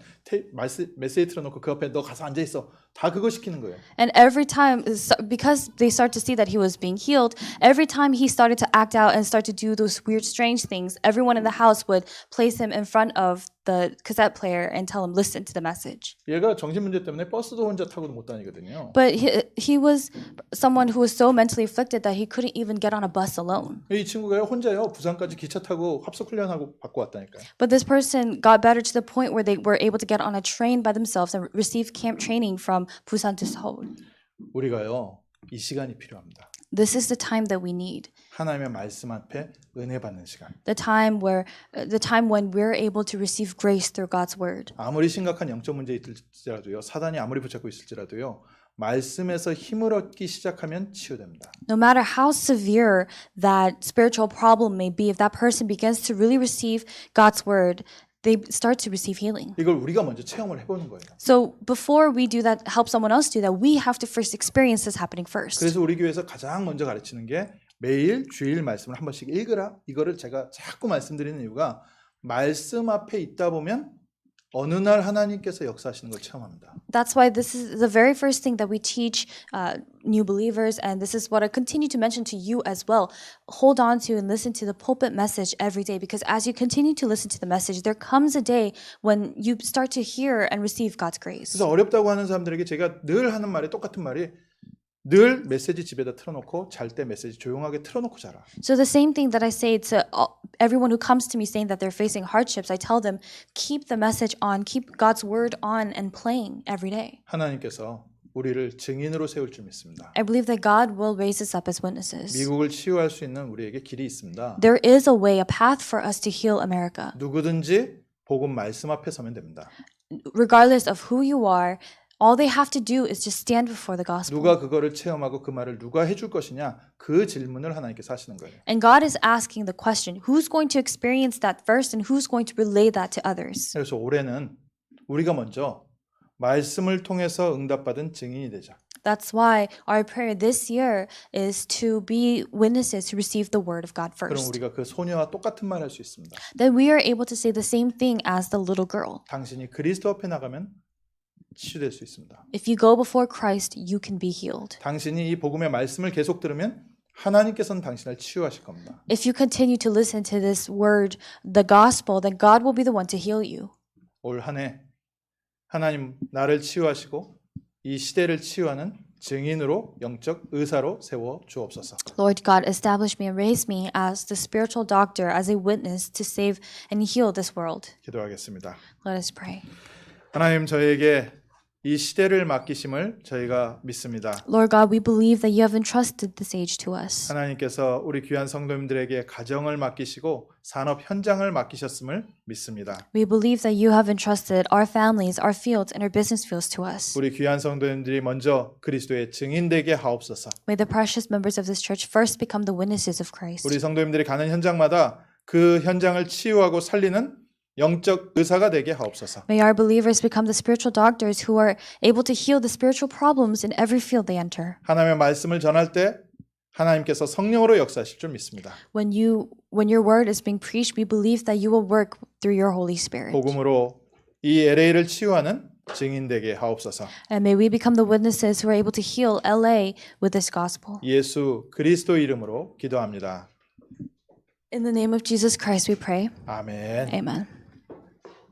[SPEAKER 1] 메시지 틀어놓고 그 옆에 너 가서 앉아 있어. 다 그거 시키는 거예요.
[SPEAKER 2] And every time, because they start to see that he was being healed, every time he started to act out and start to do those weird, strange things, everyone in the house would place him in front of the cassette player and tell him, listen to the message.
[SPEAKER 1] 얘가 정신 문제 때문에 버스도 혼자 타고도 못 다니거든요.
[SPEAKER 2] But he was someone who was so mentally afflicted that he couldn't even get on a bus alone.
[SPEAKER 1] 이 친구가 혼자요 부산까지 기차 타고 합숙 훈련하고 받고 왔다니까요.
[SPEAKER 2] But this person got better to the point where they were able to get on a train by themselves and receive camp training from Busan to Seoul.
[SPEAKER 1] 우리가요 이 시간이 필요합니다.
[SPEAKER 2] This is the time that we need.
[SPEAKER 1] 하나님의 말씀 앞에 은혜 받는 시간.
[SPEAKER 2] The time when we're able to receive grace through God's word.
[SPEAKER 1] 아무리 심각한 영적 문제 있을지라도요, 사단이 아무리 붙잡고 있을지라도요, 말씀에서 힘을 얻기 시작하면 치유됩니다.
[SPEAKER 2] No matter how severe that spiritual problem may be, if that person begins to really receive God's word, they start to receive healing.
[SPEAKER 1] 이걸 우리가 먼저 체험을 해보는 거예요.
[SPEAKER 2] So before we do that, help someone else do that, we have to first experience this happening first.
[SPEAKER 1] 그래서 우리 교회에서 가장 먼저 가르치는 게 매일 주일 말씀을 한 번씩 읽으라. 이거를 제가 자꾸 말씀드리는 이유가 말씀 앞에 있다 보면 어느 날 하나님께서 역사하시는 걸 체험합니다.
[SPEAKER 2] That's why this is the very first thing that we teach new believers, and this is what I continue to mention to you as well. Hold on to and listen to the pulpit message every day, because as you continue to listen to the message, there comes a day when you start to hear and receive God's grace.
[SPEAKER 1] 그래서 어렵다고 하는 사람들에게 제가 늘 하는 말이 똑같은 말이 늘 메시지 집에다 틀어놓고 잘 때 메시지 조용하게 틀어놓고 자라.
[SPEAKER 2] So the same thing that I say to everyone who comes to me saying that they're facing hardships, I tell them, keep the message on, keep God's word on and playing every day.
[SPEAKER 1] 하나님께서 우리를 증인으로 세울 줄 믿습니다.
[SPEAKER 2] I believe that God will raise us up as witnesses.
[SPEAKER 1] 미국을 치유할 수 있는 우리에게 길이 있습니다.
[SPEAKER 2] There is a way, a path for us to heal America.
[SPEAKER 1] 누구든지 복음 말씀 앞에 서면 됩니다.
[SPEAKER 2] Regardless of who you are, all they have to do is just stand before the gospel.
[SPEAKER 1] 누가 그거를 체험하고 그 말을 누가 해줄 것이냐 그 질문을 하나님께서 하시는 거예요.
[SPEAKER 2] And God is asking the question, who's going to experience that first and who's going to relay that to others?
[SPEAKER 1] 그래서 올해는 우리가 먼저 말씀을 통해서 응답받은 증인이 되자.
[SPEAKER 2] That's why our prayer this year is to be witnesses to receive the word of God
[SPEAKER 1] 그럼
[SPEAKER 2] first.
[SPEAKER 1] 우리가 그 소녀와 똑같은 말 할 수 있습니다.
[SPEAKER 2] Then we are able to say the same thing as the little girl.
[SPEAKER 1] 당신이 그리스도 앞에 나가면 치유될 수 있습니다.
[SPEAKER 2] If you go before Christ, you can be healed.
[SPEAKER 1] 당신이 이 복음의 말씀을 계속 들으면 하나님께서는 당신을 치유하실 겁니다.
[SPEAKER 2] If you continue to listen to this word, the gospel, then God will be the one to heal you.
[SPEAKER 1] 올 한 해 하나님 나를 치유하시고 이 시대를 치유하는 증인으로 영적 의사로 세워 주옵소서.
[SPEAKER 2] Lord God, establish me and raise me as the spiritual doctor, as a witness to save and heal this world.
[SPEAKER 1] 기도하겠습니다.
[SPEAKER 2] Let us pray.
[SPEAKER 1] 하나님 저에게 이 시대를 맡기심을 저희가 믿습니다.
[SPEAKER 2] Lord God, we believe that you have entrusted this age to us.
[SPEAKER 1] 하나님께서 우리 귀한 성도님들에게 가정을 맡기시고 산업 현장을 맡기셨음을 믿습니다.
[SPEAKER 2] We believe that you have entrusted our families, our fields, and our business fields to us.
[SPEAKER 1] 우리 귀한 성도님들이 먼저 그리스도의 증인되게 하옵소서.
[SPEAKER 2] May the precious members of this church first become the witnesses of Christ.
[SPEAKER 1] 우리 성도님들이 가는 현장마다 그 현장을 치유하고 살리는 영적 의사가 되게 하옵소서.
[SPEAKER 2] May our believers become the spiritual doctors who are able to heal the spiritual problems in every field they enter.
[SPEAKER 1] 하나님의 말씀을 전할 때 하나님께서 성령으로 역사하실 줄 믿습니다.
[SPEAKER 2] When your word is being preached, we believe that you will work through your Holy Spirit.
[SPEAKER 1] 복음으로 이 LA를 치유하는 증인되게 하옵소서.
[SPEAKER 2] And may we become the witnesses who are able to heal LA with this gospel.
[SPEAKER 1] 예수 그리스도 이름으로 기도합니다.
[SPEAKER 2] In the name of Jesus Christ we pray.
[SPEAKER 1] 아멘.
[SPEAKER 2] Amen.